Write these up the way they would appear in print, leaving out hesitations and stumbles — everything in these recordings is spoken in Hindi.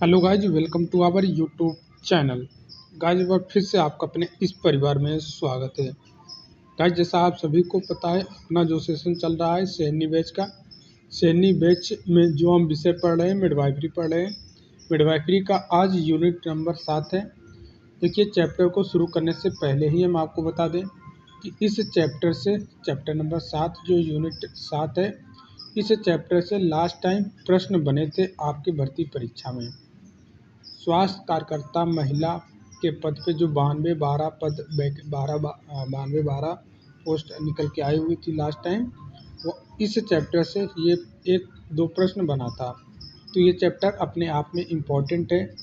Hello guys, welcome to our YouTube channel. Guys एक बार फिर से आपका अपने इस परिवार में स्वागत है। गाइज जैसा आप सभी को पता है, अपना जो सेशन चल रहा है सैनी बैच का। सैनी बैच में जो हम विषय पढ़ रहे हैं मिडवाइफरी पढ़ रहे हैं। मिडवाइफरी का आज यूनिट नंबर 7 है। देखिए, चैप्टर को शुरू करने से पहले ही हम आपको बता दें कि इस चैप्टर से चैप्टर नंबर 7 जो यूनिट 7 है, इस चैप्टर से लास्ट टाइम प्रश्न बने थे आपकी भर्ती परीक्षा में। स्वास्थ्य कार्यकर्ता महिला के पद पे जो 92 12 पोस्ट निकल के आई हुई थी लास्ट टाइम, वो इस चैप्टर से ये एक दो प्रश्न बना था। तो ये चैप्टर अपने आप में इम्पॉर्टेंट है।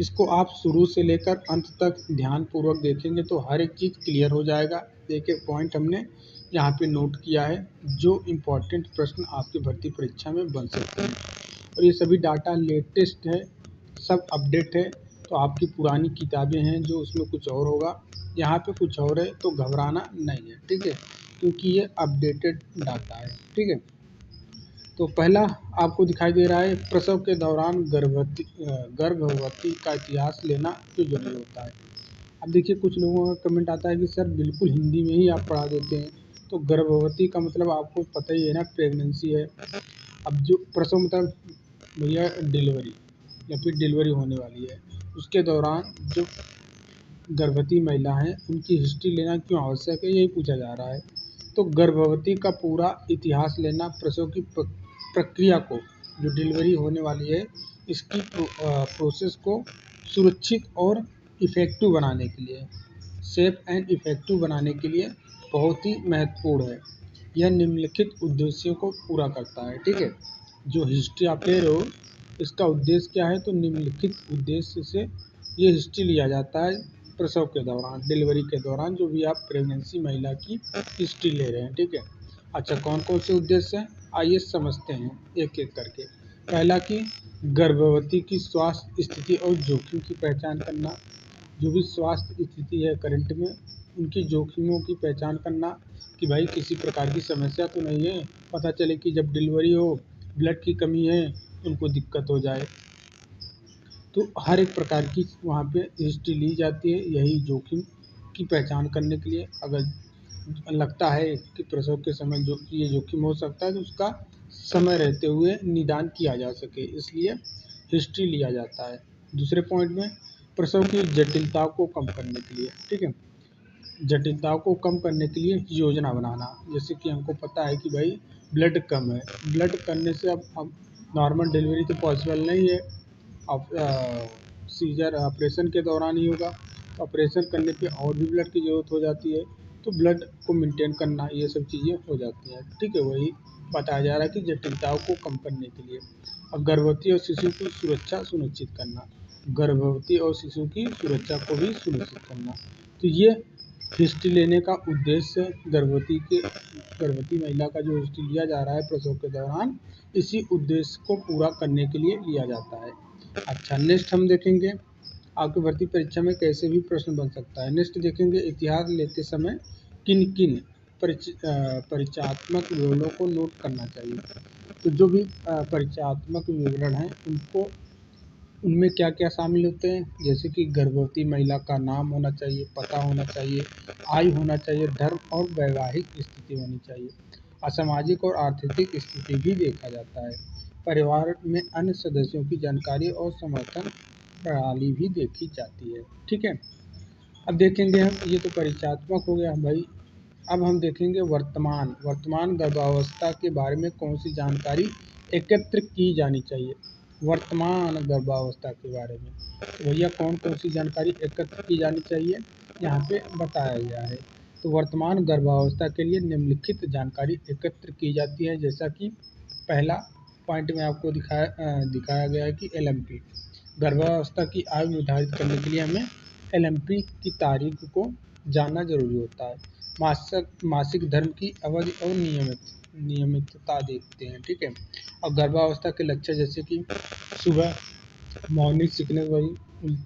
इसको आप शुरू से लेकर अंत तक ध्यानपूर्वक देखेंगे तो हर एक चीज़ क्लियर हो जाएगा। देखिए, पॉइंट हमने यहाँ पे नोट किया है जो इम्पॉर्टेंट प्रश्न आपकी भर्ती परीक्षा में बन सकते हैं। और ये सभी डाटा लेटेस्ट है, सब अपडेट है। तो आपकी पुरानी किताबें हैं जो उसमें कुछ और होगा, यहाँ पे कुछ और है, तो घबराना नहीं है, ठीक है, क्योंकि ये अपडेटेड डाटा है, ठीक है। तो पहला आपको दिखाई दे रहा है, प्रसव के दौरान गर्भवती का इतिहास लेना क्यों जरूरी होता है। अब देखिए, कुछ लोगों का कमेंट आता है कि सर बिल्कुल हिंदी में ही आप पढ़ा देते हैं। तो गर्भवती का मतलब आपको पता ही है ना, प्रेगनेंसी है। अब जो प्रसव मतलब भैया डिलीवरी या फिर डिलीवरी होने वाली है, उसके दौरान जो गर्भवती महिला हैं उनकी हिस्ट्री लेना क्यों आवश्यक है, यही पूछा जा रहा है। तो गर्भवती का पूरा इतिहास लेना प्रसव की प्रक्रिया को, जो डिलीवरी होने वाली है, इसकी प्रोसेस को सुरक्षित और इफ़ेक्टिव बनाने के लिए, सेफ एंड इफ़ेक्टिव बनाने के लिए बहुत ही महत्वपूर्ण है। यह निम्नलिखित उद्देश्यों को पूरा करता है, ठीक है। जो हिस्ट्री आप ले रहे हो, इसका उद्देश्य क्या है, तो निम्नलिखित उद्देश्य से ये हिस्ट्री लिया जाता है प्रसव के दौरान, डिलीवरी के दौरान, जो भी आप प्रेगनेंसी महिला की हिस्ट्री ले रहे हैं, ठीक है। अच्छा, कौन कौन से उद्देश्य हैं, आइए समझते हैं एक एक करके। पहला कि गर्भवती की स्वास्थ्य स्थिति और जोखिम की पहचान करना। जो भी स्वास्थ्य स्थिति है करंट में, उनकी जोखिमों की पहचान करना कि भाई किसी प्रकार की समस्या तो नहीं है। पता चले कि जब डिलीवरी हो, ब्लड की कमी है, उनको दिक्कत हो जाए। तो हर एक प्रकार की वहाँ पे हिस्ट्री ली जाती है, यही जोखिम की पहचान करने के लिए। अगर लगता है कि प्रसव के समय जो ये जोखिम हो सकता है, तो उसका समय रहते हुए निदान किया जा सके, इसलिए हिस्ट्री लिया जाता है। दूसरे पॉइंट में, प्रसव की जटिलताओं को कम करने के लिए, ठीक है, जटिलताओं को कम करने के लिए योजना बनाना। जैसे कि हमको पता है कि भाई ब्लड कम है, ब्लड करने से अब नॉर्मल डिलीवरी तो पॉसिबल नहीं है, अब सीजर ऑपरेशन के दौरान ही होगा। तो ऑपरेशन करने पे और भी ब्लड की ज़रूरत हो जाती है, तो ब्लड को मेंटेन करना, ये सब चीज़ें हो जाती हैं, ठीक है। वही बताया जा रहा है कि जटिलताओं को कम करने के लिए। अब गर्भवती और शिशु की सुरक्षा सुनिश्चित करना, गर्भवती और शिशु की सुरक्षा को भी सुनिश्चित करना। तो ये हिस्ट्री लेने का उद्देश्य गर्भवती महिला का जो हिस्ट्री लिया जा रहा है प्रसव के दौरान, इसी उद्देश्य को पूरा करने के लिए लिया जाता है। अच्छा, नेक्स्ट हम देखेंगे आपकी भर्ती परीक्षा में कैसे भी प्रश्न बन सकता है। नेक्स्ट देखेंगे, इतिहास लेते समय किन किन परिचयात्मक विवरणों को नोट करना चाहिए। तो जो भी परिचयात्मक विवरण हैं, उनमें क्या क्या शामिल होते हैं, जैसे कि गर्भवती महिला का नाम होना चाहिए, पता होना चाहिए, आयु होना चाहिए, धर्म और वैवाहिक स्थिति होनी चाहिए। असामाजिक और आर्थिक स्थिति भी देखा जाता है। परिवार में अन्य सदस्यों की जानकारी और समर्थन प्रणाली भी देखी जाती है, ठीक है। अब देखेंगे हम, ये तो परिचयात्मक हो गया भाई। अब हम देखेंगे वर्तमान गर्भावस्था के बारे में कौन सी जानकारी एकत्र की जानी चाहिए। वर्तमान गर्भावस्था के बारे में तो भैया कौन कौन सी जानकारी एकत्र की जानी चाहिए, यहाँ पे बताया गया है। तो वर्तमान गर्भावस्था के लिए निम्नलिखित जानकारी एकत्र की जाती है, जैसा कि पहला पॉइंट में आपको दिखाया गया है कि LMP, गर्भावस्था की आयु निर्धारित करने के लिए हमें LMP की तारीख को जानना जरूरी होता है। मासिक धर्म की अवधि और नियमितता देखते हैं, ठीक है। और गर्भावस्था के लक्षण जैसे कि सुबह मॉर्निंग सिकनेस, वही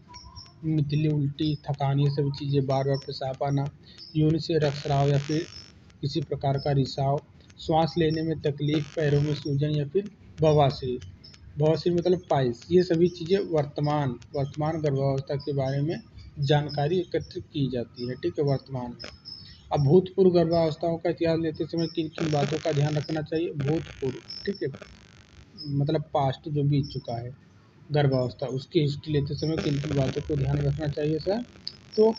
मितली, उल्टी, थकान, ये सभी चीज़ें, बार बार पेशाब आना, योनि से रक्तस्राव या फिर किसी प्रकार का रिसाव, श्वास लेने में तकलीफ, पैरों में सूजन या फिर बवासीर, बहुत सी मतलब पाइल्स, ये सभी चीज़ें वर्तमान गर्भावस्था के बारे में जानकारी एकत्रित की जाती है, ठीक है, वर्तमान में। अब भूतपूर्व गर्भावस्थाओं का इतिहास लेते समय किन किन बातों का ध्यान रखना चाहिए? भूतपूर्व, ठीक है, मतलब पास्ट जो बीत चुका है गर्भावस्था, उसकी हिस्ट्री लेते समय किन किन बातों को ध्यान रखना चाहिए सर? तो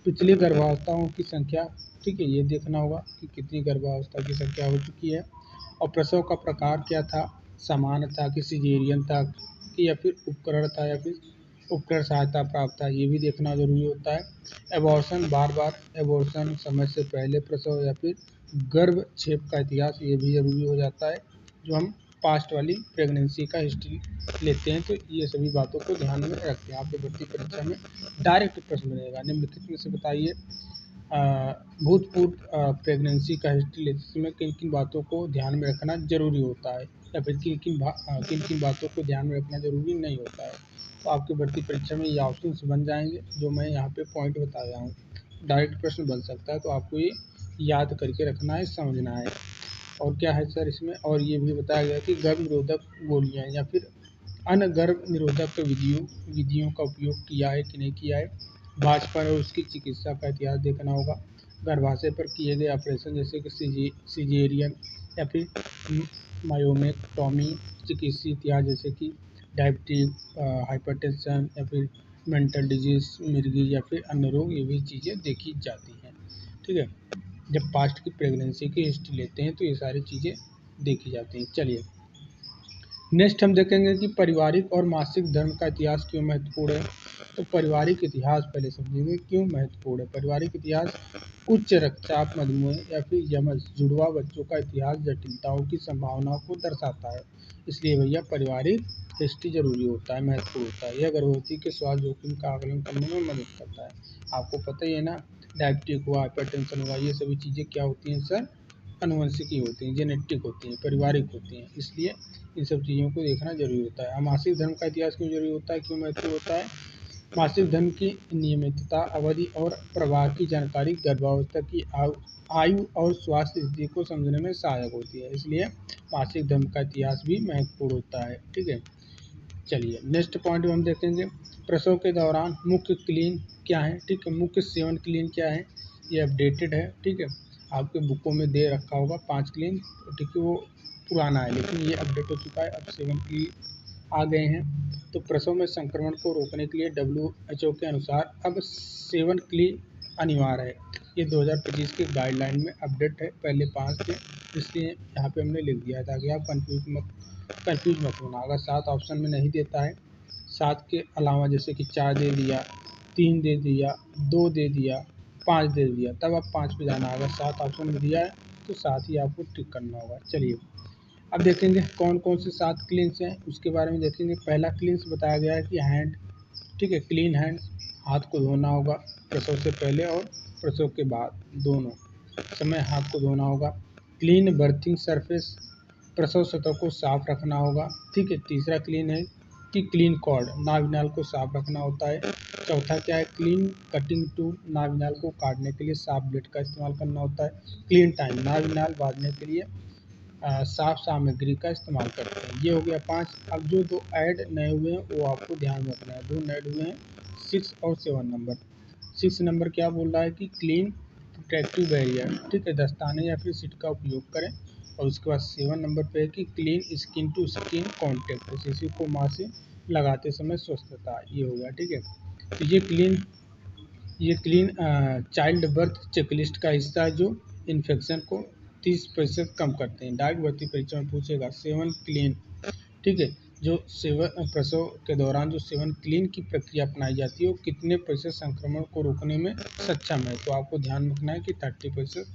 पिछली गर्भावस्थाओं की संख्या, ठीक है, ये देखना होगा कि कितनी गर्भावस्था की संख्या हो चुकी है, और प्रसव का प्रकार क्या था, समान था कि सिजेरियन था कि या फिर उपकरण था या फिर उपकरण सहायता प्राप्त था, ये भी देखना जरूरी होता है। एबॉर्शन, बार बार एबॉर्शन, समय से पहले प्रसव या फिर गर्भक्षेप का इतिहास, ये भी जरूरी हो जाता है। जो हम पास्ट वाली प्रेगनेंसी का हिस्ट्री लेते हैं तो ये सभी बातों को ध्यान में रखते हैं। आपकी भर्ती परीक्षा में डायरेक्ट प्रश्न बनेगा, निम्नलिखित में से बताइए भूतपूर्व प्रेगनेंसी का हिस्ट्री लेते समय किन किन बातों को ध्यान में रखना जरूरी होता है, या फिर किन किन बातों को ध्यान में रखना जरूरी नहीं होता है। तो आपकी भर्ती परीक्षा में ये ऑप्शन बन जाएंगे जो मैं यहाँ पे पॉइंट बताया हूँ। डायरेक्ट प्रश्न बन सकता है, तो आपको ये याद करके रखना है, समझना है। और क्या है सर इसमें, और ये भी बताया गया कि गर्भ निरोधक गोलियाँ या फिर अन्य गर्भ निरोधक विधियों का उपयोग किया है कि नहीं किया है। भाजपा और उसकी चिकित्सा का इतिहास देखना होगा। गर्भाशय पर किए गए ऑपरेशन जैसे कि सिजेरियन या फिर मायोमेक्टॉमी, चिकित्सीय इतिहास जैसे कि डायबिटीज, हाइपरटेंशन या फिर मेंटल डिजीज, मिर्गी या फिर अन्य रोग, ये भी चीज़ें देखी जाती हैं, ठीक है। जब पास्ट की प्रेगनेंसी की हिस्ट्री लेते हैं तो ये सारी चीज़ें देखी जाती हैं। चलिए नेक्स्ट हम देखेंगे कि पारिवारिक और मासिक धर्म का इतिहास क्यों महत्वपूर्ण है। तो पारिवारिक इतिहास पहले समझेंगे क्यों महत्वपूर्ण है। पारिवारिक इतिहास उच्च रक्तचाप, मधुमेह या फिर यमज जुड़वा बच्चों का इतिहास जटिलताओं की संभावना को दर्शाता है। इसलिए भैया पारिवारिक हिस्ट्री जरूरी होता है, महत्वपूर्ण होता है। यह गर्भवती के स्वास्थ्य जोखिम का आकलन करने में मदद करता है। आपको पता ही है ना, डायबिटिक हुआ, हाइपरटेंशन हुआ, ये सभी चीज़ें क्या होती हैं सर? अनुवंशिकी होती हैं, जेनेटिक होती हैं, पारिवारिक होती हैं। इसलिए इन सब चीज़ों को देखना जरूरी होता है। मासिक धर्म का इतिहास क्यों जरूरी होता है, क्यों महत्वपूर्ण होता है? मासिक धर्म की नियमितता, अवधि और प्रवाह की जानकारी गर्भावस्था की आयु और स्वास्थ्य स्थिति को समझने में सहायक होती है। इसलिए मासिक धर्म का इतिहास भी महत्वपूर्ण होता है, ठीक है। चलिए नेक्स्ट पॉइंट हम देखेंगे, प्रसव के दौरान मुख्य क्लीन क्या है, ठीक है, मुख्य सेवन क्लीन क्या है, ये अपडेटेड है, ठीक है। आपके बुकों में दे रखा होगा 5 क्लीन, ठीक है, वो पुराना है लेकिन ये अपडेट हो चुका है, अब 7 क्लीन आ गए हैं। तो प्रसव में संक्रमण को रोकने के लिए WHO के अनुसार अब 7 क्लीन अनिवार्य है। ये 2025 के गाइडलाइन में अपडेट है, पहले 5 थे, इसलिए यहाँ पे हमने लिख दिया ताकि आप कंफ्यूज मत होना। अगर 7 ऑप्शन में नहीं देता है, 7 के अलावा जैसे कि 4 दे दिया, 3 दे दिया, 2 दे दिया, 5 दे दिया, तब आप 5 पे जाना। अगर 7 ऑप्शन में दिया है तो 7 ही आपको टिक करना होगा। चलिए अब देखेंगे कौन कौन से 7 क्लीन्स हैं, उसके बारे में देखेंगे। पहला क्लीन्स बताया गया है कि हैंड, ठीक है, क्लीन हैंड, हाथ को धोना होगा प्रसव से पहले और प्रसव के बाद दोनों समय हाथ को धोना होगा। क्लीन बर्थिंग सरफेस, प्रसव सतह को साफ रखना होगा, ठीक है। तीसरा क्लीन है कि क्लीन कॉर्ड, नाभिनाल को साफ रखना होता है। चौथा क्या है, क्लीन कटिंग टूल, नाभिनाल को काटने के लिए साफ ब्लेड का इस्तेमाल करना होता है। क्लीन टाइम, नाभिनाल बांधने के लिए साफ सामग्री का इस्तेमाल करते हैं। ये हो गया 5। अब जो 2 ऐड नए हुए हैं वो आपको ध्यान में रखना है, 2 ऐड हुए हैं 6 और 7 नंबर। 6 नंबर क्या बोल रहा है कि क्लीन प्रोटेक्टिव बैरियर, ठीक है, दस्ताने या फिर सीट का उपयोग करें। और उसके बाद 7 नंबर पे है कि clean skin to skin contact, शिशु को माँ से लगाते समय स्वस्थता, ये हो गया, ठीक है। तो ये क्लीन चाइल्ड बर्थ चेकलिस्ट का हिस्सा है जो इन्फेक्शन को 30% कम करते हैं। डाक भर्ती परीक्षा में पूछेगा 7 क्लीन, ठीक है, जो सेवन प्रसव के दौरान जो 7 क्लीन की प्रक्रिया अपनाई जाती है वो कितने प्रतिशत संक्रमण को रोकने में सक्षम है। तो आपको ध्यान रखना है कि 30%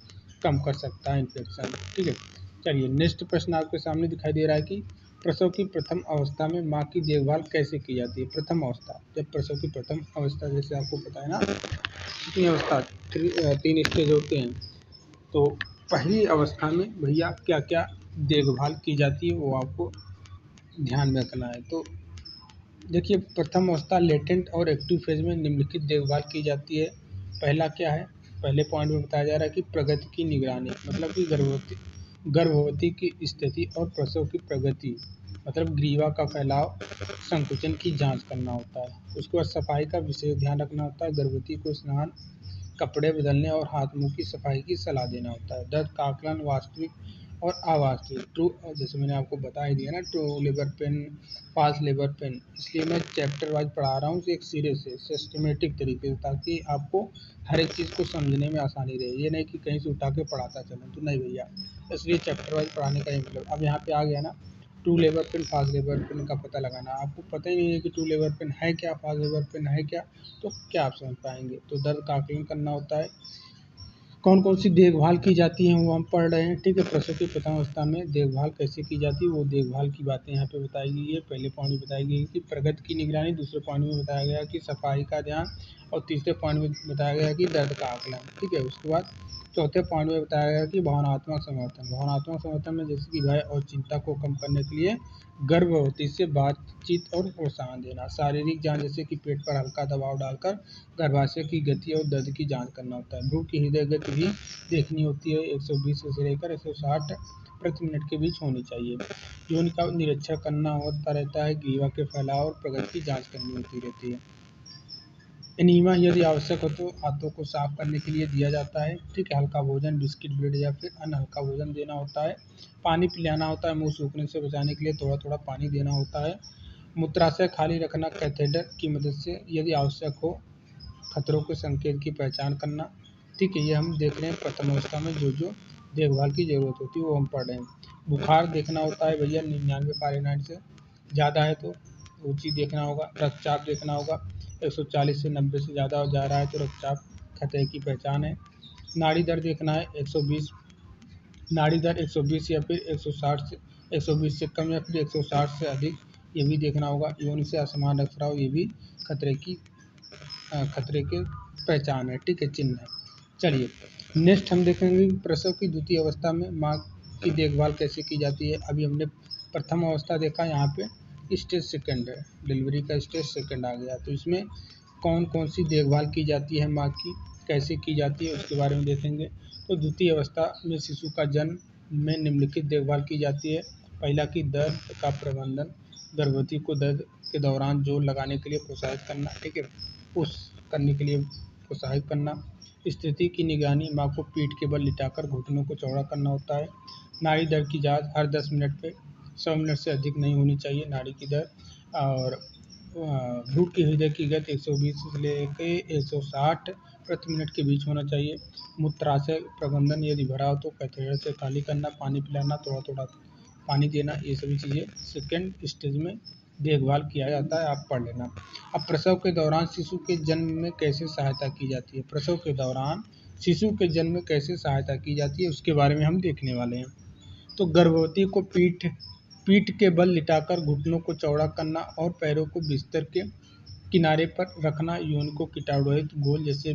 कम कर सकता है इन्फेक्शन, ठीक है। चलिए नेक्स्ट प्रश्न आपके सामने दिखाई दे रहा है कि प्रसव की प्रथम अवस्था में माँ की देखभाल कैसे की जाती है। प्रथम अवस्था, जब प्रसव की प्रथम अवस्था, जैसे आपको पता है ना कितनी अवस्था, 3 स्टेज होते हैं। तो पहली अवस्था में भैया क्या क्या देखभाल की जाती है वो आपको ध्यान में रखना है। तो देखिए प्रथम अवस्था लेटेंट और एक्टिव फेज में निम्नलिखित देखभाल की जाती है। पहला क्या है, पहले पॉइंट में बताया जा रहा है कि प्रगति की निगरानी, मतलब कि गर्भवती की स्थिति और प्रसव की प्रगति, मतलब ग्रीवा का फैलाव, संकुचन की जांच करना होता है। उसके बाद सफाई का विशेष ध्यान रखना होता है। गर्भवती को स्नान, कपड़े बदलने और हाथ मुंह की सफाई की सलाह देना होता है। दर्द का आकलन वास्तविक और अवास्तविक, ट्रू, जैसे मैंने आपको बता ही दिया ना, true labour pain, false labour pain, इसलिए मैं चैप्टर वाइज पढ़ा रहा हूँ एक सीरियस से सिस्टमेटिक तरीके से, ताकि आपको हर एक चीज़ को समझने में आसानी रहे। ये नहीं कि कहीं से उठा के पढ़ाता चलूँ, तो नहीं भैया, इसलिए चैप्टर वाइज पढ़ाने का ही मतलब। अब यहाँ पे आ गया ना, true labour pain, fast labour pain का पता लगाना। आपको पता ही नहीं है कि ट्रू लेबर पेन है क्या, फास्ट लेबर पेन है क्या, तो क्या आप समझ पाएंगे। तो दर्द का आकलन करना होता है। कौन कौन सी देखभाल की जाती है वो हम पढ़ रहे हैं, ठीक है। प्रसव की प्रथम अवस्था में देखभाल कैसे की जाती है, वो देखभाल की बातें यहाँ पे बताई गई है। पहले पॉइंट में बताई गई कि प्रगति की निगरानी, दूसरे पॉइंट में बताया गया कि सफाई का ध्यान, और तीसरे पॉइंट में बताया गया कि दर्द का आकलन, ठीक है। उसके बाद चौथे पॉइंट में बताया गया कि भावनात्मक समर्थन। भावनात्मक समर्थन में जैसे कि भय और चिंता को कम करने के लिए गर्भवती से बातचीत और प्रोत्साहन देना। शारीरिक जांच, जैसे कि पेट पर हल्का दबाव डालकर गर्भाशय की गति और दर्द की जांच करना होता है। भ्रूण की हृदय गति भी देखनी होती है, 120 से लेकर 160 प्रति मिनट के बीच होनी चाहिए। यौन का निरीक्षण करना होता रहता है। ग्रीवा के फैलाव और प्रगति की जांच करनी होती रहती है। एनीमा यदि आवश्यक हो तो हाथों को साफ करने के लिए दिया जाता है, ठीक है। हल्का भोजन, बिस्किट, ब्रेड या फिर अन्य हल्का भोजन देना होता है। पानी पिलाना होता है, मुंह सूखने से बचाने के लिए थोड़ा थोड़ा पानी देना होता है। मूत्राशय खाली रखना कैथेटर की मदद से यदि आवश्यक हो। खतरों के संकेत की पहचान करना, ठीक है। ये हम देख रहे हैं प्रथम अवस्था में जो जो देखभाल की ज़रूरत होती है वो हम पढ़ रहे हैं। बुखार देखना होता है भैया, 99 फ़ारेनहाइट से ज़्यादा है तो वो चीज़ देखना होगा। रक्तचाप देखना होगा, 140 से 90 से ज़्यादा जा रहा है तो रक्तचाप खतरे की पहचान है। नाड़ी दर देखना है, 120, नाड़ी दर 120 या फिर 160 से 120 से कम या फिर 160 से अधिक, ये भी देखना होगा। यौन से असमान रखरखाव, ये भी खतरे के पहचान है, ठीक है, चिन्ह है। चलिए नेक्स्ट हम देखेंगे प्रसव की द्वितीय अवस्था में माँ की देखभाल कैसे की जाती है। अभी हमने प्रथम अवस्था देखा, यहाँ पे स्टेज सेकंड है, डिलीवरी का स्टेज सेकंड आ गया। तो इसमें कौन कौन सी देखभाल की जाती है माँ की, कैसे की जाती है, उसके बारे में देखेंगे। तो द्वितीय अवस्था में शिशु का जन्म में निम्नलिखित देखभाल की जाती है। पहला कि दर्द का प्रबंधन, गर्भवती को दर्द के दौरान जोर लगाने के लिए प्रोत्साहित करना, ठीक है, पुश करने के लिए प्रोत्साहित करना। स्थिति की निगरानी, माँ को पीठ के बल लिटाकर घुटनों को चौड़ा करना होता है। नाड़ी दर की जांच, हर 10 मिनट पे 100 मिनट से अधिक नहीं होनी चाहिए नाड़ी की दर। और भ्रूण की हृदय की गति 120 से लेकर 160 प्रति मिनट के बीच होना चाहिए। मूत्राशय प्रबंधन, यदि भरा हो तो कैथेटर से खाली करना, पानी पिलाना, थोड़ा थोड़ा पानी देना, ये सभी चीज़ें सेकेंड स्टेज में देखभाल किया जाता है, आप पढ़ लेना। अब प्रसव के दौरान शिशु के जन्म में कैसे सहायता की जाती है, प्रसव के दौरान शिशु के जन्म में कैसे सहायता की जाती है उसके बारे में हम देखने वाले हैं। तो गर्भवती को पीठ के बल लिटाकर घुटनों को चौड़ा करना और पैरों को बिस्तर के किनारे पर रखना। यौन को कीटाणुरहित घोल जैसे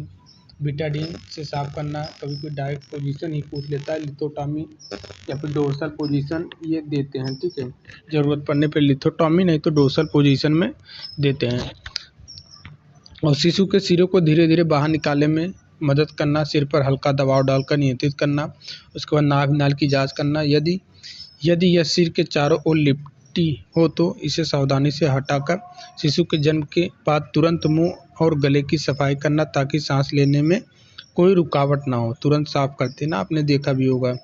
बीटाडीन से साफ करना। कभी कोई डायरेक्ट पोजीशन ही पूछ लेता है, लिथोटॉमी या फिर डोर्सल पोजीशन ये देते हैं, ठीक है। ज़रूरत पड़ने पर लिथोटॉमी, नहीं तो डोर्सल पोजीशन में देते हैं। और शिशु के सिरों को धीरे धीरे बाहर निकालने में मदद करना, सिर पर हल्का दबाव डालकर नियंत्रित करना। उसके बाद नाभि नाल की जांच करना, यदि यह सिर के चारों ओर लिपटी हो तो इसे सावधानी से हटाकर शिशु के जन्म के बाद तुरंत मुंह और गले की सफाई करना, ताकि सांस लेने में कोई रुकावट ना हो। तुरंत साफ करते ना, आपने देखा भी होगा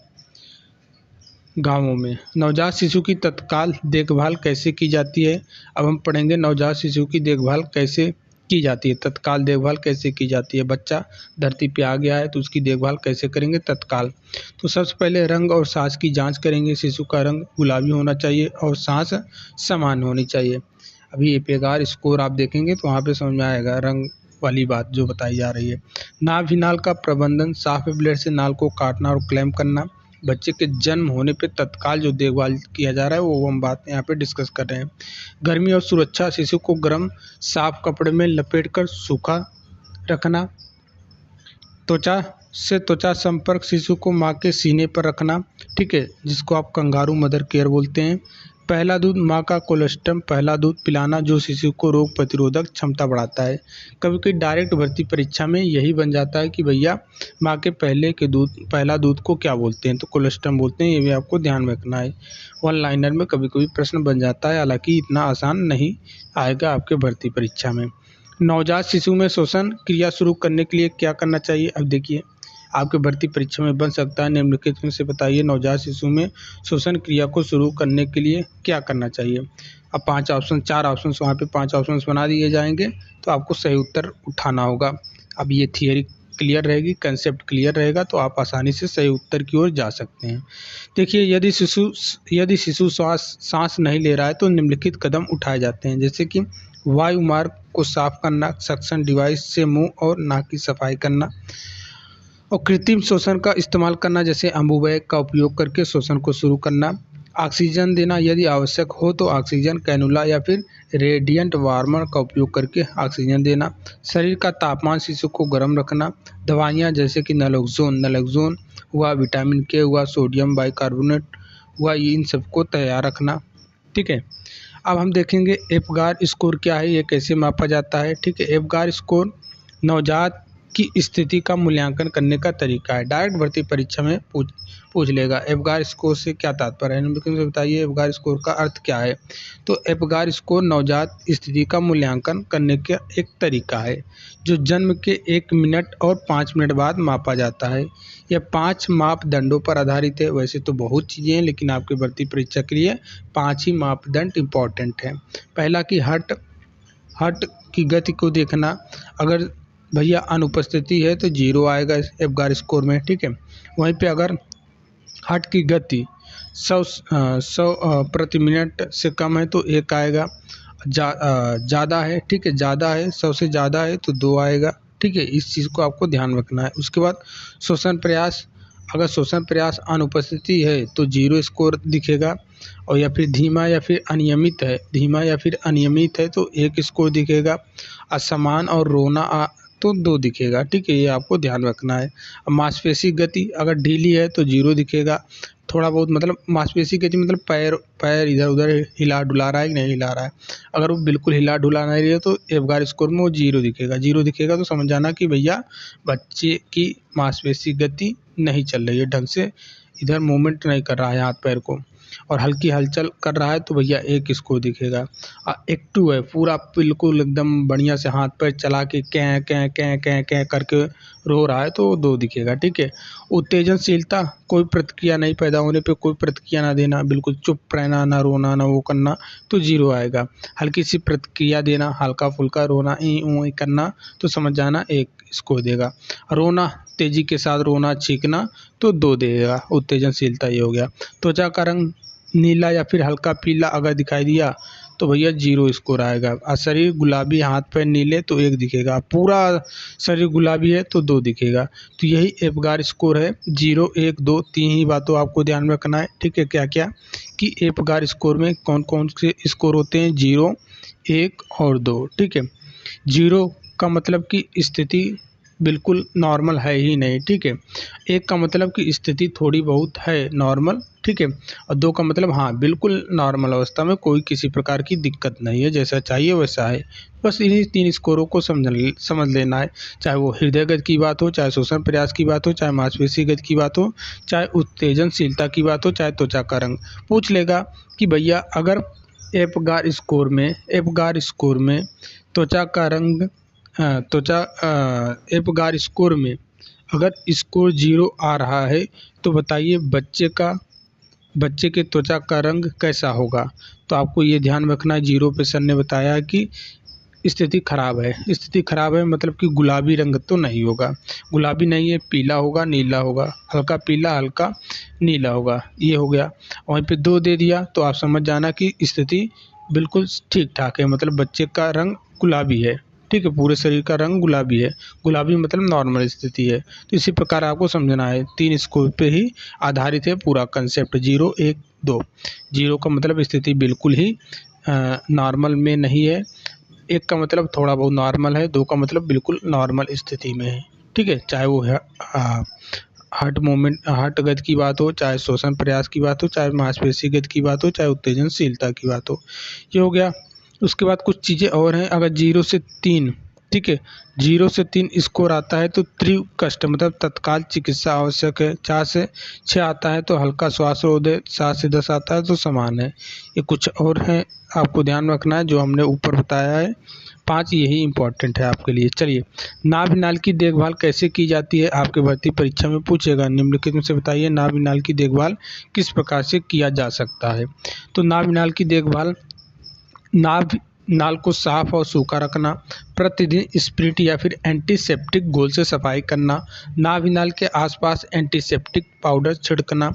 गाँवों में। नवजात शिशु की तत्काल देखभाल कैसे की जाती है। अब हम पढ़ेंगे नवजात शिशु की देखभाल कैसे की जाती है, तत्काल देखभाल कैसे की जाती है। बच्चा धरती पे आ गया है तो उसकी देखभाल कैसे करेंगे तत्काल। तो सबसे पहले रंग और सांस की जांच करेंगे। शिशु का रंग गुलाबी होना चाहिए और सांस समान होनी चाहिए। अभी एपेगार स्कोर आप देखेंगे तो वहाँ पे समझ में आएगा रंग वाली बात जो बताई जा रही है। नाभि नाल का प्रबंधन, साफ ब्लेड से नाल को काटना और क्लैंप करना। बच्चे के जन्म होने पे तत्काल जो देखभाल किया जा रहा है वो हम बात यहाँ पे डिस्कस कर रहे हैं। गर्मी और सुरक्षा, शिशु को गर्म साफ कपड़े में लपेटकर सूखा रखना। त्वचा से त्वचा संपर्क, शिशु को माँ के सीने पर रखना, ठीक है, जिसको आप कंगारू मदर केयर बोलते हैं। पहला दूध माँ का कोलोस्ट्रम पहला दूध पिलाना जो शिशु को रोग प्रतिरोधक क्षमता बढ़ाता है। कभी कभी डायरेक्ट भर्ती परीक्षा में यही बन जाता है कि भैया माँ के पहला दूध को क्या बोलते हैं, तो कोलोस्ट्रम बोलते हैं। ये भी आपको ध्यान में रखना है। वन लाइनर में कभी कभी प्रश्न बन जाता है, हालांकि इतना आसान नहीं आएगा आपके भर्ती परीक्षा में। नवजात शिशु में श्वसन क्रिया शुरू करने के लिए क्या करना चाहिए? अब देखिए आपके भर्ती परीक्षा में बन सकता है, निम्नलिखित में से बताइए नवजात शिशु में श्वसन क्रिया को शुरू करने के लिए क्या करना चाहिए। अब 4 ऑप्शन वहाँ पे 5 ऑप्शन बना दिए जाएंगे, तो आपको सही उत्तर उठाना होगा। अब ये थियरी क्लियर रहेगी, कंसेप्ट क्लियर रहेगा, तो आप आसानी से सही उत्तर की ओर जा सकते हैं। देखिए यदि शिशु सांस नहीं ले रहा है तो निम्नलिखित कदम उठाए जाते हैं, जैसे कि वायु मार्ग को साफ करना, सक्शन डिवाइस से मुंह और नाक की सफाई करना, और कृत्रिम श्वसन का इस्तेमाल करना, जैसे अम्बुबैग का उपयोग करके श्वसन को शुरू करना, ऑक्सीजन देना, यदि आवश्यक हो तो ऑक्सीजन कैनुला या फिर रेडिएंट वार्मर का उपयोग करके ऑक्सीजन देना, शरीर का तापमान शिशु को गर्म रखना, दवाइयाँ जैसे कि नलोक्सोन हुआ, विटामिन के हुआ, सोडियम बाइकार्बोनेट हुआ, इन सबको तैयार रखना। ठीक है, अब हम देखेंगे एप्गार स्कोर क्या है, ये कैसे मापा जाता है। ठीक है, एप्गार स्कोर नवजात की स्थिति का मूल्यांकन करने का तरीका है। डायरेक्ट भर्ती परीक्षा में पूछ लेगा एप्गार स्कोर से क्या तात्पर्य है, निम्नलिखित बताइए एप्गार स्कोर का अर्थ क्या है। तो एप्गार स्कोर नवजात स्थिति का मूल्यांकन करने का एक तरीका है जो जन्म के 1 मिनट और 5 मिनट बाद मापा जाता है। यह 5 मापदंडों पर आधारित है। वैसे तो बहुत चीज़ें हैं, लेकिन आपकी भर्ती परीक्षा के लिए 5 ही मापदंड इम्पॉर्टेंट है। पहला कि हार्ट की गति को देखना, अगर भैया अनुपस्थिति है तो 0 आएगा एप्गार स्कोर में। ठीक है, वहीं पे अगर हार्ट की गति 100 प्रति मिनट से कम है तो 1 आएगा, ज़्यादा है, ठीक है, ज़्यादा है 100 से ज़्यादा है तो 2 आएगा। ठीक है, इस चीज़ को आपको ध्यान रखना है। उसके बाद श्वसन प्रयास, अगर श्वसन प्रयास अनुपस्थिति है तो 0 स्कोर दिखेगा, और या फिर धीमा या फिर अनियमित है तो 1 स्कोर दिखेगा, असमान और रोना तो 2 दिखेगा। ठीक है, ये आपको ध्यान रखना है। अब मांसपेशी गति अगर ढीली है तो 0 दिखेगा, थोड़ा बहुत मतलब मांसपेशी गति मतलब पैर इधर उधर हिला डुला रहा है कि नहीं हिला रहा है, अगर वो बिल्कुल हिला डुला नहीं रही है तो एप्गार स्कोर में वो 0 दिखेगा तो समझ जाना कि भैया बच्चे की मांसपेशी गति नहीं चल रही है ढंग से, इधर मूवमेंट नहीं कर रहा है हाथ पैर को, और हल्की हलचल कर रहा है तो भैया 1 स्कोर दिखेगा। एक्टिव है, पूरा बिल्कुल एकदम बढ़िया से हाथ पैर चला के कैं कैं कैं कैं कैं करके रो रहा है तो 2 दिखेगा। ठीक है, उत्तेजनशीलता, कोई प्रतिक्रिया नहीं पैदा होने पे कोई प्रतिक्रिया ना देना, बिल्कुल चुप रहना, ना रोना ना वो करना तो 0 आएगा। हल्की सी प्रतिक्रिया देना, हल्का फुल्का रोना ई करना तो समझ जाना 1 स्कोर देगा। रोना, तेजी के साथ रोना छींकना तो 2 देगा, उत्तेजनशीलता ये हो गया। त्वचा का रंग नीला या फिर हल्का पीला अगर दिखाई दिया तो भैया 0 स्कोर आएगा। और शरीर गुलाबी, हाथ पैर नीले तो 1 दिखेगा, पूरा शरीर गुलाबी है तो 2 दिखेगा। तो यही एप्गार स्कोर है, 0 1 2 3 ही बातों आपको ध्यान में रखना है। ठीक है, क्या क्या कि एप्गार स्कोर में कौन कौन से स्कोर होते हैं, 0 1 और 2। ठीक है, 0 का मतलब कि स्थिति बिल्कुल नॉर्मल है ही नहीं। ठीक है, 1 का मतलब कि स्थिति थोड़ी बहुत है नॉर्मल। ठीक है, और 2 का मतलब हाँ बिल्कुल नॉर्मल अवस्था में, कोई किसी प्रकार की दिक्कत नहीं है, जैसा चाहिए वैसा है। बस इन्हीं 3 स्कोरों को समझ लेना है, चाहे वो हृदय गति की बात हो, चाहे श्वसन प्रयास की बात हो, चाहे मांसपेशी गति की बात हो, चाहे उत्तेजनशीलता की बात हो, चाहे त्वचा का रंग। पूछ लेगा कि भैया अगर एप्गार स्कोर में त्वचा का रंग एप्गार स्कोर में अगर स्कोर 0 आ रहा है तो बताइए बच्चे के त्वचा का रंग कैसा होगा। तो आपको ये ध्यान रखना है, 0 पे सर ने बताया कि स्थिति खराब है मतलब कि गुलाबी रंग तो नहीं होगा, गुलाबी नहीं है, पीला होगा, नीला होगा, हल्का पीला हल्का नीला होगा, ये हो गया। वहीं पे 2 दे दिया तो आप समझ जाना कि स्थिति बिल्कुल ठीक ठाक है, मतलब बच्चे का रंग गुलाबी है। ठीक है, पूरे शरीर का रंग गुलाबी है, गुलाबी मतलब नॉर्मल स्थिति है। तो इसी प्रकार आपको समझना है, 3 स्कोर पे ही आधारित है पूरा कंसेप्ट, 0 1 2। 0 का मतलब स्थिति बिल्कुल ही नॉर्मल में नहीं है, 1 का मतलब थोड़ा बहुत नॉर्मल है, 2 का मतलब बिल्कुल नॉर्मल स्थिति में है। ठीक है, चाहे वो है हार्ट मूवमेंट, हार्ट गति की बात हो, चाहे श्वसन प्रयास की बात हो, चाहे मांसपेशी गति की बात हो, चाहे उत्तेजनशीलता की बात हो, ये हो गया। उसके बाद कुछ चीज़ें और हैं, अगर 0 से 3, ठीक है, 0 से 3 स्कोर आता है तो तीव्र कष्ट मतलब तत्काल चिकित्सा आवश्यक है। 4 से 6 आता है तो हल्का श्वास रोध है। 7 से 10 आता है तो समान है। ये कुछ और हैं, आपको ध्यान रखना है जो हमने ऊपर बताया है। 5 यही इंपॉर्टेंट है आपके लिए। चलिए, नाभि नाल की देखभाल कैसे की जाती है, आपके भर्ती परीक्षा में पूछेगा। निम्नलिखित में से बताइए नाभि नाल की देखभाल किस प्रकार से किया जा सकता है। तो नाभि नाल की देखभाल, नाभि नाल को साफ और सूखा रखना, प्रतिदिन स्प्रिट या फिर एंटीसेप्टिक घोल से सफाई करना, नाभि नाल के आसपास एंटीसेप्टिक पाउडर छिड़कना,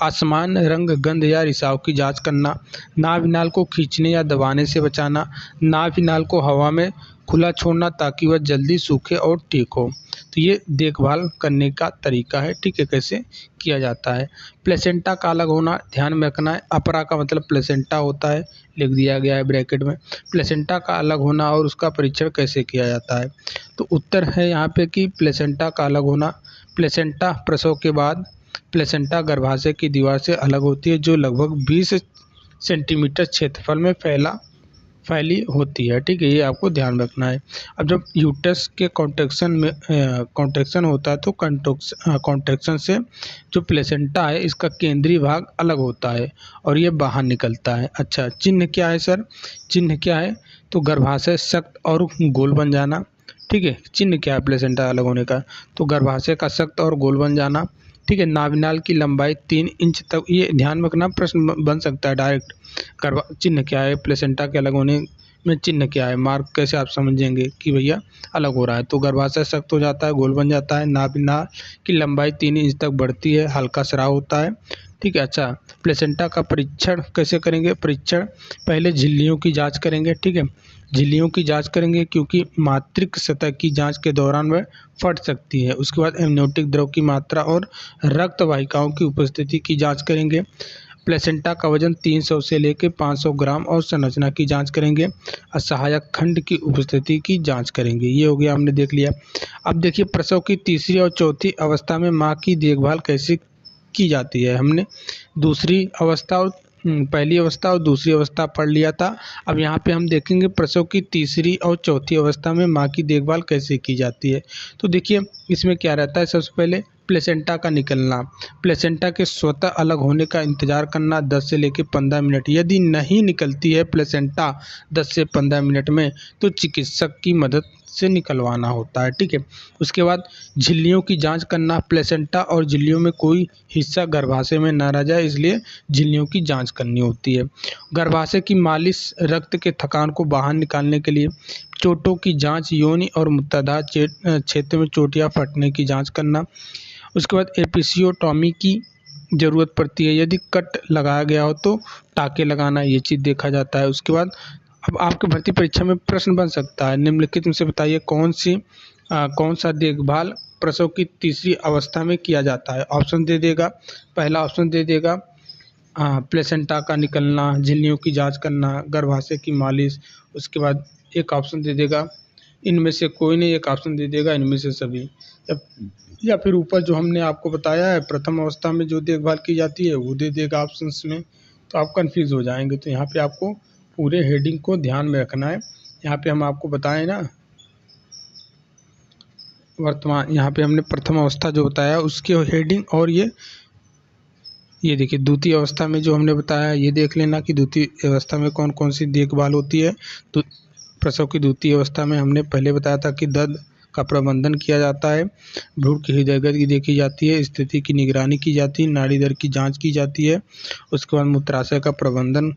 असमान रंग, गंध या रिसाव की जांच करना, नाभि नाल को खींचने या दबाने से बचाना, नाभि नाल को हवा में खुला छोड़ना ताकि वह जल्दी सूखे और ठीक हो। तो ये देखभाल करने का तरीका है, ठीक है, कैसे किया जाता है। प्लेसेंटा का अलग होना ध्यान में रखना है। अपरा का मतलब प्लेसेंटा होता है, लिख दिया गया है ब्रैकेट में। प्लेसेंटा का अलग होना और उसका परीक्षण कैसे किया जाता है। तो उत्तर है यहाँ पे कि प्लेसेंटा का अलग होना, प्लेसेंटा प्रसव के बाद प्लेसेंटा गर्भाशय की दीवार से अलग होती है जो लगभग 20 सेंटीमीटर क्षेत्रफल में फैली होती है, ठीक है, ये आपको ध्यान रखना है। अब जब यूट्रस के कॉन्ट्रैक्शन होता है तो कॉन्ट्रैक्शन से जो प्लेसेंटा है इसका केंद्रीय भाग अलग होता है और ये बाहर निकलता है। अच्छा, चिन्ह क्या है सर? चिन्ह क्या है? तो गर्भाशय सख्त और गोल बन जाना, ठीक है। चिन्ह क्या है प्लेसेंटा अलग होने का? तो गर्भाशय का सख्त और गोल बन जाना, ठीक है। नाभि नाल की लंबाई 3 इंच तक, ये ध्यान में रखना, प्रश्न बन सकता है डायरेक्ट। चिन्ह क्या है प्लेसेंटा के अलग होने में? चिन्ह क्या है, मार्क कैसे आप समझेंगे कि भैया अलग हो रहा है? तो गर्भाशय सख्त हो जाता है, गोल बन जाता है, नाभि नाल की लंबाई 3 इंच तक बढ़ती है, हल्का स्राव होता है, ठीक है। अच्छा, प्लेसेंटा का परीक्षण कैसे करेंगे? परीक्षण पहले झिल्लियों की जांच करेंगे, ठीक है, झिल्लियों की जांच करेंगे क्योंकि मातृक सतह की जांच के दौरान वह फट सकती है। उसके बाद एमनियोटिक द्रव की मात्रा और रक्त वाहिकाओं की उपस्थिति की जांच करेंगे। प्लेसेंटा का वजन 300 से लेकर 500 ग्राम और संरचना की जांच करेंगे। असहायक खंड की उपस्थिति की जांच करेंगे। ये हो गया, हमने देख लिया। अब देखिए, प्रसव की तीसरी और चौथी अवस्था में माँ की देखभाल कैसे की जाती है। हमने दूसरी अवस्था और पहली अवस्था और दूसरी अवस्था पढ़ लिया था। अब यहाँ पे हम देखेंगे प्रसव की तीसरी और चौथी अवस्था में माँ की देखभाल कैसे की जाती है। तो देखिए, इसमें क्या रहता है, सबसे पहले प्लेसेंटा का निकलना, प्लेसेंटा के स्वतः अलग होने का इंतजार करना 10 से लेकर 15 मिनट। यदि नहीं निकलती है प्लेसेंटा 10 से 15 मिनट में तो चिकित्सक की मदद से निकलवाना होता है, ठीक है। उसके बाद झिल्लियों की जांच करना, प्लेसेंटा और झिल्लियों में कोई हिस्सा गर्भाशय में न रह जाए इसलिए झिल्लियों की जांच करनी होती है। गर्भाशय की मालिश, रक्त के थकान को बाहर निकालने के लिए। चोटों की जांच, योनि और मूत्राधार क्षेत्र में चोट या फटने की जांच करना। उसके बाद एपिसियोटॉमी की ज़रूरत पड़ती है, यदि कट लगाया गया हो तो टाँके लगाना, ये चीज़ देखा जाता है। उसके बाद अब आपके भर्ती परीक्षा में प्रश्न बन सकता है, निम्नलिखित में से बताइए कौन सा देखभाल प्रसव की तीसरी अवस्था में किया जाता है। ऑप्शन दे देगा, पहला ऑप्शन दे देगा प्लेसेंटा का निकलना, झिल्लियों की जांच करना, गर्भाशय की मालिश। उसके बाद एक ऑप्शन दे देगा इनमें से कोई नहीं, एक ऑप्शन दे देगा इनमें से सभी, या फिर ऊपर जो हमने आपको बताया है प्रथम अवस्था में जो देखभाल की जाती है वो दे देगा ऑप्शंस में, तो आप कंफ्यूज हो जाएंगे। तो यहाँ पे आपको पूरे हेडिंग को ध्यान में रखना है। यहाँ पे हम आपको बताएं ना, वर्तमान यहाँ पे हमने प्रथम अवस्था जो बताया उसके हेडिंग, और ये देखिए द्वितीय अवस्था में जो हमने बताया ये देख लेना कि द्वितीय अवस्था में कौन कौन सी देखभाल होती है। तो प्रसव की द्वितीय अवस्था में हमने पहले बताया था कि दर्द का प्रबंधन किया जाता है, भ्रूण की हृदय गति देखी जाती है, स्थिति की निगरानी की जाती है, नाड़ी दर की जांच की जाती है। उसके बाद मूत्राशय का प्रबंधन,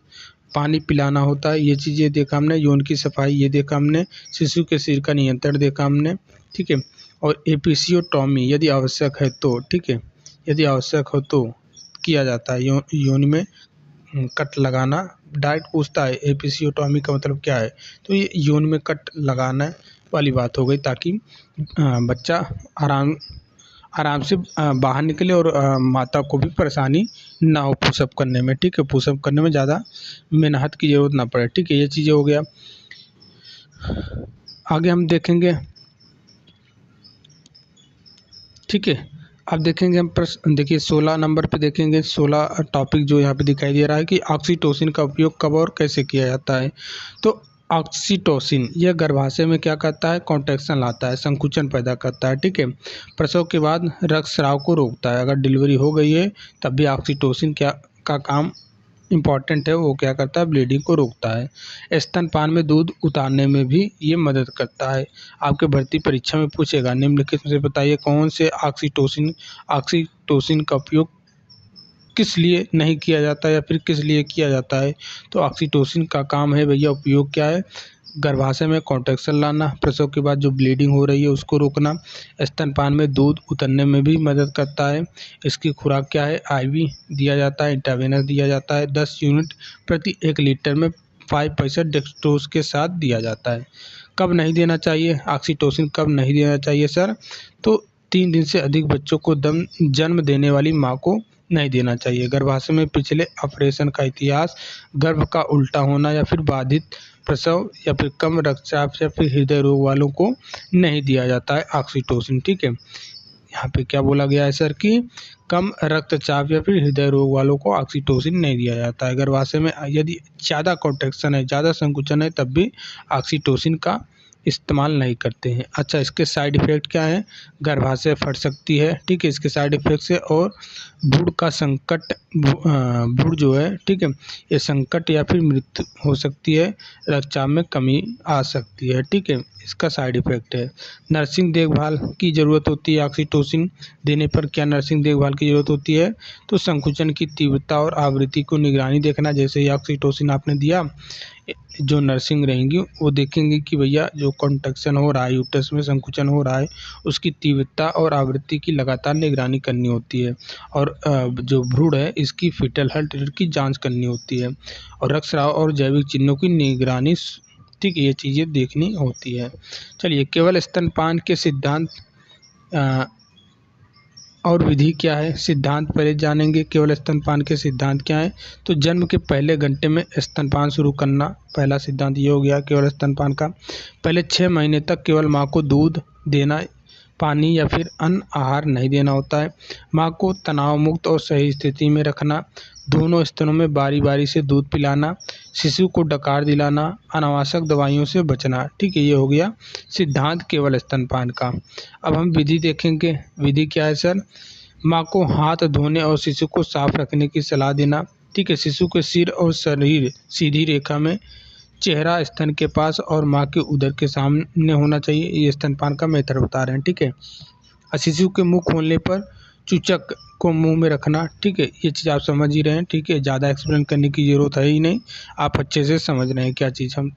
पानी पिलाना होता है, ये चीज़ें देखा हमने। यौन की सफाई ये देखा हमने। शिशु के सिर का नियंत्रण देखा हमने, ठीक है। और एपिसियोटॉमी यदि आवश्यक है तो, ठीक है, यदि आवश्यक हो तो किया जाता है। योनि में कट लगाना, डायरेक्ट पूछता है एपिसियोटॉमी का मतलब क्या है, तो ये योनि में कट लगाना वाली बात हो गई ताकि बच्चा आराम से बाहर निकले और माता को भी परेशानी ना हो पुशअप करने में, ठीक है, पुशअप करने में ज़्यादा मेहनत की ज़रूरत ना पड़े, ठीक है, ये चीज़ें हो गया। आगे हम देखेंगे, ठीक है, अब देखेंगे हम प्रश्न, देखिए 16 नंबर पे देखेंगे, 16 टॉपिक जो यहाँ पे दिखाई दे रहा है कि ऑक्सीटोसिन का उपयोग कब और कैसे किया जाता है। तो ऑक्सीटोसिन यह गर्भाशय में क्या करता है, कॉन्ट्रैक्शन लाता है, संकुचन पैदा करता है, ठीक है। प्रसव के बाद रक्तस्राव को रोकता है। अगर डिलीवरी हो गई है तब भी ऑक्सीटोसिन क्या का काम इम्पॉर्टेंट है, वो क्या करता है, ब्लीडिंग को रोकता है। स्तनपान में दूध उतारने में भी ये मदद करता है। आपके भर्ती परीक्षा में पूछेगा, निम्नलिखित में से बताइए कौन से ऑक्सीटोसिन का उपयोग किस लिए नहीं किया जाता या फिर किस लिए किया जाता है। तो ऑक्सीटोसिन का काम है भैया, उपयोग क्या है, गर्भाशय में कॉन्ट्रैक्शन लाना, प्रसव के बाद जो ब्लीडिंग हो रही है उसको रोकना, स्तनपान में दूध उतरने में भी मदद करता है। इसकी खुराक क्या है, आईवी दिया जाता है, इंट्रावेनस दिया जाता है। 10 यूनिट प्रति 1 लीटर में 5% डेक्सट्रोज के साथ दिया जाता है। कब नहीं देना चाहिए ऑक्सीटोसिन, कब नहीं देना चाहिए सर, तो 3 दिन से अधिक बच्चों को जन्म देने वाली माँ को नहीं देना चाहिए। गर्भाशय में पिछले ऑपरेशन का इतिहास, गर्भ का उल्टा होना या फिर बाधित प्रसव या फिर कम रक्तचाप या फिर हृदय रोग वालों को नहीं दिया जाता है ऑक्सीटोसिन, ठीक है। यहाँ पे क्या बोला गया है सर कि कम रक्तचाप या फिर हृदय रोग वालों को ऑक्सीटोसिन नहीं दिया जाता है। गर्भाशय में यदि ज़्यादा कॉन्ट्रैक्शन है, ज़्यादा संकुचन है, तब भी ऑक्सीटोसिन का इस्तेमाल नहीं करते हैं। अच्छा, इसके साइड इफ़ेक्ट क्या है, गर्भाशय फट सकती है, ठीक है, इसके साइड इफ़ेक्ट्स है। और भ्रूण का संकट, भ्रूण जो है, ठीक है, ये संकट या फिर मृत्यु हो सकती है, रक्तचाप में कमी आ सकती है, ठीक है, इसका साइड इफ़ेक्ट है। नर्सिंग देखभाल की ज़रूरत होती है ऑक्सीटोसिन देने पर। क्या नर्सिंग देखभाल की ज़रूरत होती है, तो संकुचन की तीव्रता और आवृत्ति को निगरानी देखना। जैसे ही ऑक्सीटोसिन आपने दिया, जो नर्सिंग रहेंगी वो देखेंगे कि भैया जो कॉन्ट्रैक्शन हो रहा है, यूट्रस में संकुचन हो रहा है, उसकी तीव्रता और आवृत्ति की लगातार निगरानी करनी होती है। और जो भ्रूण है इसकी फीटल हेल्थ की जांच करनी होती है। और रक्तस्राव और जैविक चिन्हों की निगरानी, ठीक है, ये चीज़ें देखनी होती है। चलिए, केवल स्तनपान के सिद्धांत और विधि क्या है, सिद्धांत पहले जानेंगे। केवल स्तनपान के सिद्धांत क्या है, तो जन्म के पहले घंटे में स्तनपान शुरू करना, पहला सिद्धांत ये हो गया केवल स्तनपान का। पहले 6 महीने तक केवल माँ को दूध देना, पानी या फिर अन्य आहार नहीं देना होता है। माँ को तनाव मुक्त और सही स्थिति में रखना, दोनों स्तनों में बारी बारी से दूध पिलाना, शिशु को डकार दिलाना, अनावश्यक दवाइयों से बचना, ठीक है, ये हो गया सिद्धांत केवल स्तनपान का। अब हम विधि देखेंगे। विधि क्या है सर, माँ को हाथ धोने और शिशु को साफ रखने की सलाह देना, ठीक है। शिशु के सिर और शरीर सीधी रेखा में, चेहरा स्तन के पास और माँ के उदर के सामने होना चाहिए। ये स्तनपान का मेथड बता रहे हैं, ठीक है। शिशु के मुंह खोलने पर चूचक को मुंह में रखना, ठीक है, ये चीज़ आप समझ ही रहे हैं, ठीक है, ज़्यादा एक्सप्लेन करने की ज़रूरत है ही नहीं, आप अच्छे से समझ रहे हैं क्या चीज़ हम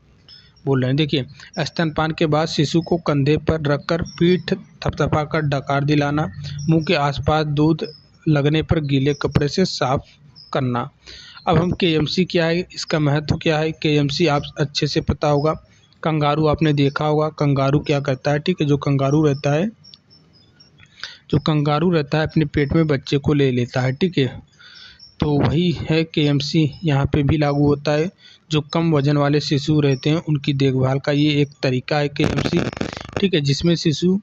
बोल रहे हैं। देखिए, स्तनपान के बाद शिशु को कंधे पर रखकर पीठ थपथपाकर डकार दिलाना, मुंह के आसपास दूध लगने पर गीले कपड़े से साफ करना। अब हम केएमसी क्या है, इसका महत्व क्या है, केएमसी आप अच्छे से पता होगा। कंगारू आपने देखा होगा, कंगारू क्या करता है, ठीक है, जो कंगारू रहता है अपने पेट में बच्चे को ले लेता है, ठीक है। तो वही है केएमसी, यहाँ पे भी लागू होता है। जो कम वजन वाले शिशु रहते हैं उनकी देखभाल का ये एक तरीका है केएमसी, ठीक है, जिसमें शिशु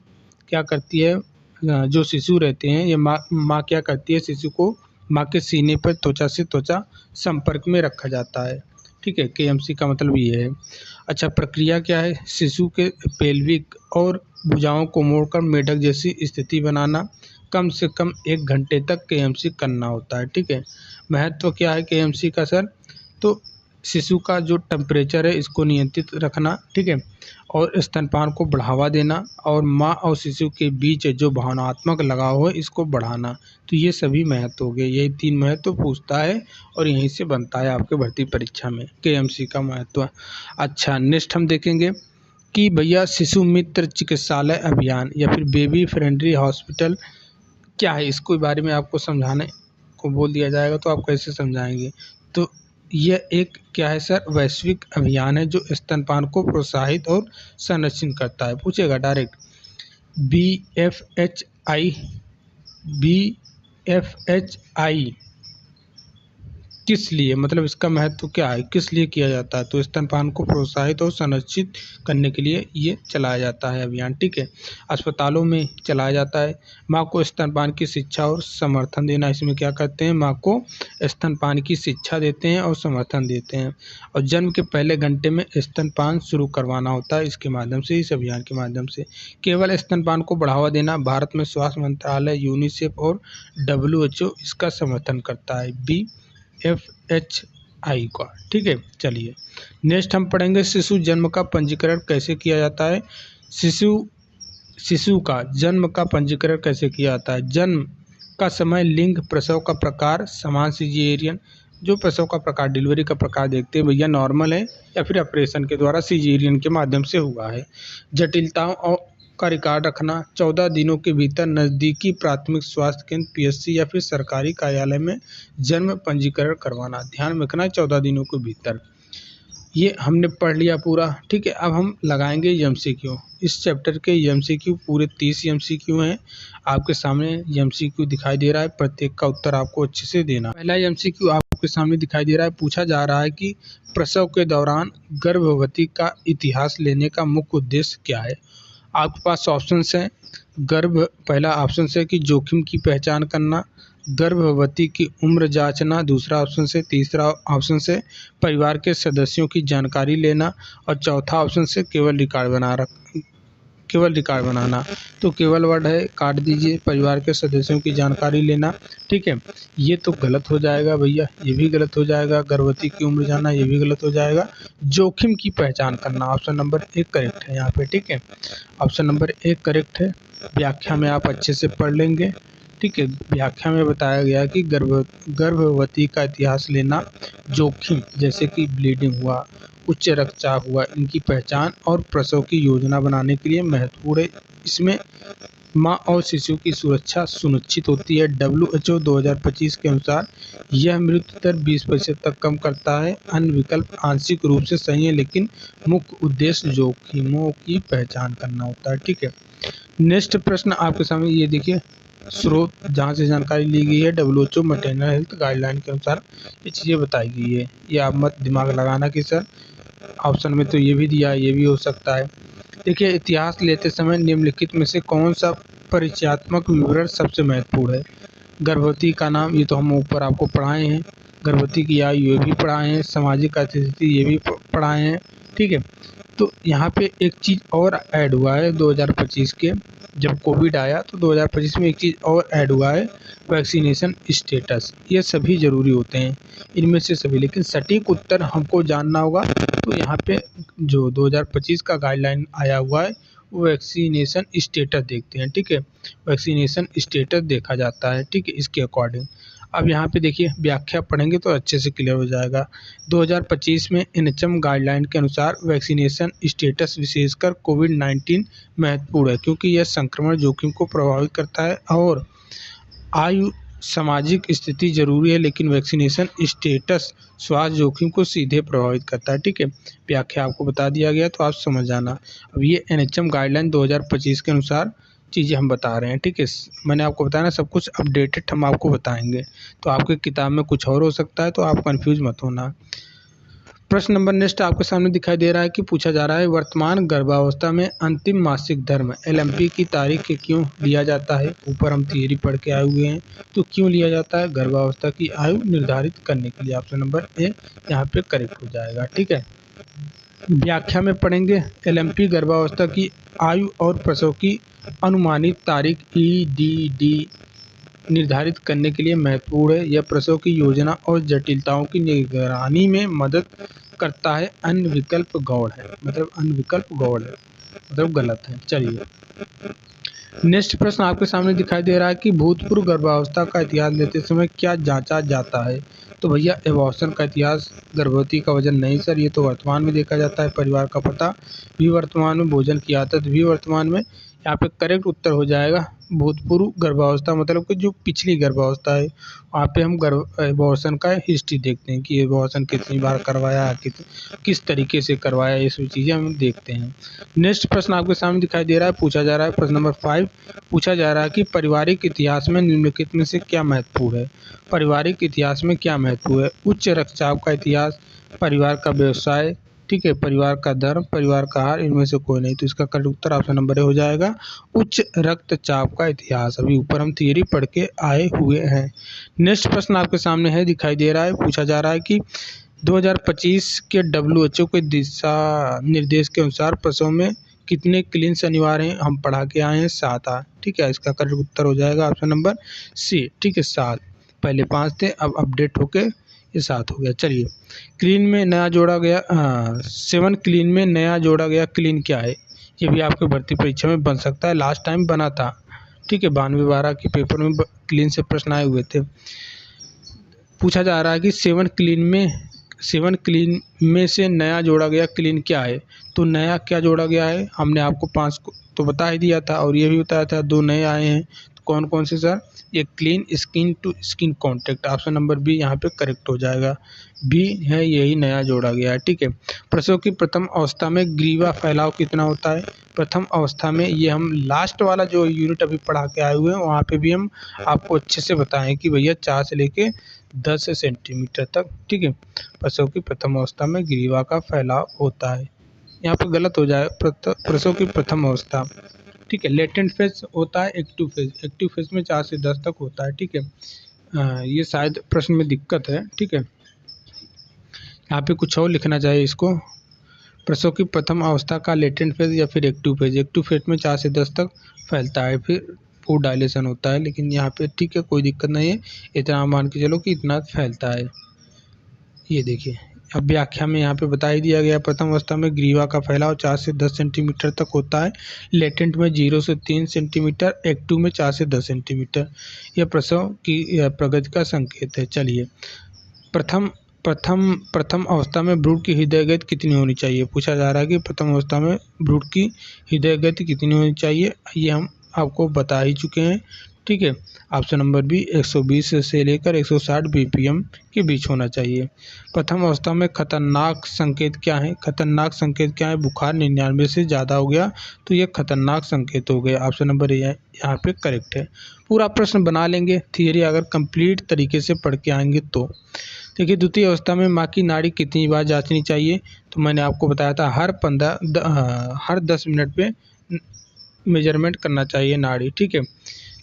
क्या करती है, जो शिशु रहते हैं, ये माँ क्या करती है, शिशु को माँ के सीने पर त्वचा से त्वचा संपर्क में रखा जाता है, ठीक है, केएमसी का मतलब ये है। अच्छा, प्रक्रिया क्या है, शिशु के पेल्विक और भुजाओं को मोड़कर मेढक जैसी स्थिति बनाना, कम से कम 1 घंटे तक केएमसी करना होता है, ठीक है। महत्व क्या है केएमसी का सर, तो शिशु का जो टेम्परेचर है इसको नियंत्रित रखना, ठीक है, और स्तनपान को बढ़ावा देना, और माँ और शिशु के बीच जो भावनात्मक लगाव है इसको बढ़ाना। तो ये सभी महत्व हो गए, यही 3 महत्व पूछता है और यहीं से बनता है आपके भर्ती परीक्षा में केएमसी का महत्व। अच्छा, नेक्स्ट हम देखेंगे कि भैया शिशु मित्र चिकित्सालय अभियान या फिर बेबी फ्रेंडली हॉस्पिटल क्या है, इसको बारे में आपको समझाने को बोल दिया जाएगा तो आप कैसे समझाएंगे। तो यह एक क्या है सर, वैश्विक अभियान है जो स्तनपान को प्रोत्साहित और संरक्षित करता है। पूछेगा डायरेक्ट, BFHI किस लिए, मतलब इसका महत्व क्या है, किस लिए किया जाता है? तो स्तनपान को प्रोत्साहित और संरक्षित करने के लिए ये चलाया जाता है अभियान, ठीक है। अस्पतालों में चलाया जाता है। माँ को स्तनपान की शिक्षा और समर्थन देना, इसमें क्या करते हैं, माँ को स्तनपान की शिक्षा देते हैं और समर्थन देते हैं। और जन्म के पहले घंटे में स्तनपान शुरू करवाना होता है इसके माध्यम से, इस अभियान के माध्यम से। केवल स्तनपान को बढ़ावा देना, भारत में स्वास्थ्य मंत्रालय, यूनिसेफ और WHO इसका समर्थन करता है, BFHI का, ठीक है। चलिए नेक्स्ट हम पढ़ेंगे शिशु जन्म का पंजीकरण कैसे किया जाता है। शिशु का जन्म का पंजीकरण कैसे किया जाता है। जन्म का समय, लिंग, प्रसव का प्रकार, समान सिजेरियन, जो प्रसव का प्रकार, डिलीवरी का प्रकार देखते हैं भैया, नॉर्मल है या फिर ऑपरेशन के द्वारा सिजेरियन के माध्यम से हुआ है। जटिलताओं और का रिकॉर्ड रखना, 14 दिनों के भीतर नज़दीकी प्राथमिक स्वास्थ्य केंद्र PSC या फिर सरकारी कार्यालय में जन्म पंजीकरण करवाना। ध्यान में रखना 14 दिनों के भीतर। ये हमने पढ़ लिया पूरा, ठीक है। अब हम लगाएंगे MCQ। इस चैप्टर के MCQ पूरे 30 MCQ हैं। आपके सामने MCQ दिखाई दे रहा है, प्रत्येक का उत्तर आपको अच्छे से देना। पहला MCQ आपके सामने दिखाई दे रहा है, पूछा जा रहा है कि प्रसव के दौरान गर्भवती का इतिहास लेने का मुख्य उद्देश्य क्या है। आपके पास ऑप्शंस हैं। पहला ऑप्शन है कि जोखिम की पहचान करना, गर्भवती की उम्र जांचना, दूसरा ऑप्शन से, तीसरा ऑप्शन से परिवार के सदस्यों की जानकारी लेना, और चौथा ऑप्शन से केवल रिकॉर्ड बनाना। तो केवल वर्ड है, काट दीजिए, परिवार के सदस्यों की जानकारी लेना, ठीक है। ये तो गलत हो जाएगा भैया, ये भी गलत हो जाएगा। गर्भवती की उम्र जानना, ये भी गलत हो जाएगा। जोखिम की पहचान करना, ऑप्शन नंबर 1 करेक्ट है यहाँ पे, ठीक है। ऑप्शन नंबर 1 करेक्ट है। व्याख्या में आप अच्छे से पढ़ लेंगे, ठीक है। व्याख्या में बताया गया कि गर्भवती का इतिहास लेना, जोखिम जैसे कि ब्लीडिंग हुआ, उच्च रक्तचाप हुआ, इनकी पहचान और प्रसव की योजना बनाने के लिए महत्वपूर्ण है। इसमें माँ और शिशु की सुरक्षा सुनिश्चित होती है। WHO 2025 के अनुसार यह मृत्यु दर 20% तक कम करता है। अन्य विकल्प आंशिक रूप से सही है, लेकिन मुख्य उद्देश्य जोखिमों की पहचान करना होता है, ठीक है। नेक्स्ट प्रश्न आपके सामने ये देखिए, स्रोत जहाँ से जानकारी ली गई है WHO मैटरनल हेल्थ गाइडलाइन के अनुसार ये चीज़ें बताई गई है। ये आप मत दिमाग लगाना कि सर ऑप्शन में तो ये भी दिया है, ये भी हो सकता है। देखिए, इतिहास लेते समय निम्नलिखित में से कौन सा परिचयात्मक विवरण सबसे महत्वपूर्ण है। गर्भवती का नाम, ये तो हम ऊपर आपको पढ़ाए हैं। गर्भवती की आयु, ये भी पढ़ाए हैं। सामाजिक स्थिति, ये भी पढ़ाए हैं, ठीक है। तो यहाँ पे एक चीज़ और ऐड हुआ है 2025 के, जब कोविड आया तो 2025 में एक चीज़ और ऐड हुआ है, वैक्सीनेशन स्टेटस। ये सभी ज़रूरी होते हैं, इनमें से सभी, लेकिन सटीक उत्तर हमको जानना होगा। तो यहाँ पे जो 2025 का गाइडलाइन आया हुआ है वो वैक्सीनेशन स्टेटस देखते हैं, ठीक है। वैक्सीनेशन स्टेटस देखा जाता है, ठीक है, इसके अकॉर्डिंग। अब यहाँ पे देखिए, व्याख्या पढ़ेंगे तो अच्छे से क्लियर हो जाएगा। 2025 में NHM गाइडलाइन के अनुसार वैक्सीनेशन स्टेटस विशेषकर कोविड-19 महत्वपूर्ण है, क्योंकि यह संक्रमण जोखिम को प्रभावित करता है और आयु, सामाजिक स्थिति जरूरी है, लेकिन वैक्सीनेशन स्टेटस स्वास्थ्य जोखिम को सीधे प्रभावित करता है, ठीक है। व्याख्या आपको बता दिया गया, तो आप समझ जाना। अब ये NHM गाइडलाइन 2025 के अनुसार चीज़ें हम बता रहे हैं, ठीक है। मैंने आपको बताया ना, सब कुछ अपडेटेड हम आपको बताएंगे। तो आपके किताब में कुछ और हो सकता है, तो आप कंफ्यूज मत होना। प्रश्न नंबर नेक्स्ट आपके सामने दिखाई दे रहा है कि पूछा जा रहा है, वर्तमान गर्भावस्था में अंतिम मासिक धर्म LMP की तारीख क्यों लिया जाता है। ऊपर हम थियरी पढ़ के आए हुए हैं, तो क्यों लिया जाता है। गर्भावस्था की आयु निर्धारित करने के लिए, ऑप्शन नंबर A यहाँ पे करेक्ट हो जाएगा, ठीक है। व्याख्या में पढ़ेंगे, LMP गर्भावस्था की आयु और प्रसव की अनुमानित तारीख EDD निर्धारित करने के लिए महत्वपूर्ण है। यह प्रसव की योजना और जटिलताओं की निगरानी में मदद करता है। अन्य विकल्प गौड़ है, मतलब गलत है। चलिए नेक्स्ट प्रश्न आपके सामने दिखाई दे रहा है कि भूतपूर्व गर्भावस्था का इतिहास लेते समय क्या जांचा जाता है। तो भैया, एबॉर्शन का इतिहास, गर्भवती का वजन नहीं सर, ये तो वर्तमान में देखा जाता है। परिवार का पता भी वर्तमान में, भोजन की आदत भी वर्तमान में, यहाँ पे करेक्ट उत्तर हो जाएगा भूतपूर्व गर्भावस्था, मतलब कि जो पिछली गर्भावस्था है वहाँ पे हम अबॉर्शन का हिस्ट्री देखते हैं कि अबॉर्शन कितनी बार करवाया, किस तरीके से करवाया, ये सब चीज़ें हम देखते हैं। नेक्स्ट प्रश्न आपके सामने दिखाई दे रहा है, पूछा जा रहा है प्रश्न नंबर 5 पूछा जा रहा है कि पारिवारिक इतिहास में निम्नलिखित में से क्या महत्वपूर्ण है। पारिवारिक इतिहास में क्या महत्व है? उच्च रक्तचाप का इतिहास, परिवार का व्यवसाय, ठीक है, परिवार का धर्म, परिवार का आहार, इनमें से कोई नहीं। तो इसका correct Uttar option number A हो जाएगा उच्च रक्तचाप का इतिहास। अभी ऊपर हम थियरी पढ़ के आए हुए हैं। नेक्स्ट प्रश्न आपके सामने है, दिखाई दे रहा है, पूछा जा रहा है कि 2025 के WHO के दिशा निर्देश के अनुसार प्रसव में कितने क्लींस अनिवार्य हैं? हम पढ़ा के आए हैं 7। ठीक है, इसका करेक्ट उत्तर हो जाएगा ऑप्शन नंबर सी। ठीक है, 7, पहले 5 थे, अब अपडेट होके ये 7 हो गया। चलिए, क्लीन में नया जोड़ा गया 7 क्लीन में नया जोड़ा गया क्लीन क्या है? ये भी आपके भर्ती परीक्षा में बन सकता है, लास्ट टाइम बना था। ठीक है, 92-12 के पेपर में क्लीन से प्रश्न आए हुए थे। पूछा जा रहा है कि 7 क्लीन में से नया जोड़ा गया क्लीन क्या है? तो नया क्या जोड़ा गया है? हमने आपको 5 को तो बता ही दिया था और ये भी बताया था 2 नए आए हैं। तो कौन कौन से सर? ये clean skin to skin contact, option number B यहाँ पे करेक्ट हो जाएगा। बी है, यही नया जोड़ा गया है। ठीक है, प्रसव की प्रथम अवस्था में ग्रीवा फैलाव कितना होता है? प्रथम अवस्था में, ये हम लास्ट वाला जो यूनिट अभी पढ़ा के आए हुए हैं वहाँ पे भी हम आपको अच्छे से बताएं कि भैया 4 से लेके 10 सेंटीमीटर तक। ठीक है, प्रसव की प्रथम अवस्था में ग्रीवा का फैलाव होता है। यहाँ पे गलत हो जाए, प्रसव की प्रथम अवस्था। ठीक है, लेटेंट फेज होता है एक्टिव फेज। एक्टिव फेज में 4 से 10 तक होता है। ठीक है, ये शायद प्रश्न में दिक्कत है। ठीक है, यहाँ पे कुछ और लिखना चाहिए इसको। प्रसव की प्रथम अवस्था का लेटेंट फेज या फिर एक्टिव फेज। एक्टिव फेज में 4 से 10 तक फैलता है, फिर फूड डायलेशन होता है। लेकिन यहाँ पे ठीक है, कोई दिक्कत नहीं है, इतना मान के चलो कि इतना फैलता है। ये देखिए, अब व्याख्या में यहाँ पे बता ही दिया गया, प्रथम अवस्था में ग्रीवा का फैलाव 4 से 10 सेंटीमीटर तक होता है, लेटेंट में 0 से 3 सेंटीमीटर, एक्टिव में 4 से 10 सेंटीमीटर। यह प्रसव की प्रगति का संकेत है। चलिए, प्रथम अवस्था में भ्रूण की हृदय गति कितनी होनी चाहिए? पूछा जा रहा है कि प्रथम अवस्था में भ्रूण की हृदय गति कितनी होनी चाहिए? ये हम आपको बता ही चुके हैं। ठीक है, ऑप्शन नंबर बी 120 से लेकर 160 BPM के बीच होना चाहिए। प्रथम अवस्था में खतरनाक संकेत क्या है? खतरनाक संकेत क्या है? बुखार 99 से ज़्यादा हो गया तो ये खतरनाक संकेत हो गया। ऑप्शन नंबर ए यहाँ पे करेक्ट है। पूरा प्रश्न बना लेंगे, थियरी अगर कंप्लीट तरीके से पढ़ के आएंगे तो। देखिए, द्वितीय अवस्था में माँ की नाड़ी कितनी बार जांचनी चाहिए? तो मैंने आपको बताया था हर 10 मिनट पे मेजरमेंट करना चाहिए नाड़ी। ठीक है,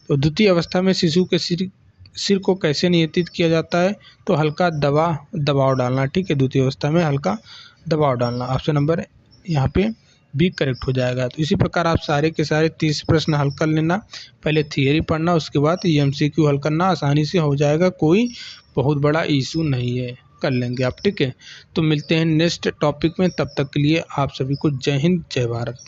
तो द्वितीय अवस्था में शिशु के सिर को कैसे नियंत्रित किया जाता है? तो हल्का दबाव डालना। ठीक है, द्वितीय अवस्था में हल्का दबाव डालना। ऑप्शन नंबर यहाँ पे बी करेक्ट हो जाएगा। तो इसी प्रकार आप सारे के सारे 30 प्रश्न हल कर लेना। पहले थियरी पढ़ना, उसके बाद MCQ हल करना, आसानी से हो जाएगा, कोई बहुत बड़ा इशू नहीं है, कर लेंगे आप। ठीक है, तो मिलते हैं नेक्स्ट टॉपिक में, तब तक के लिए आप सभी को जय हिंद, जय भारत।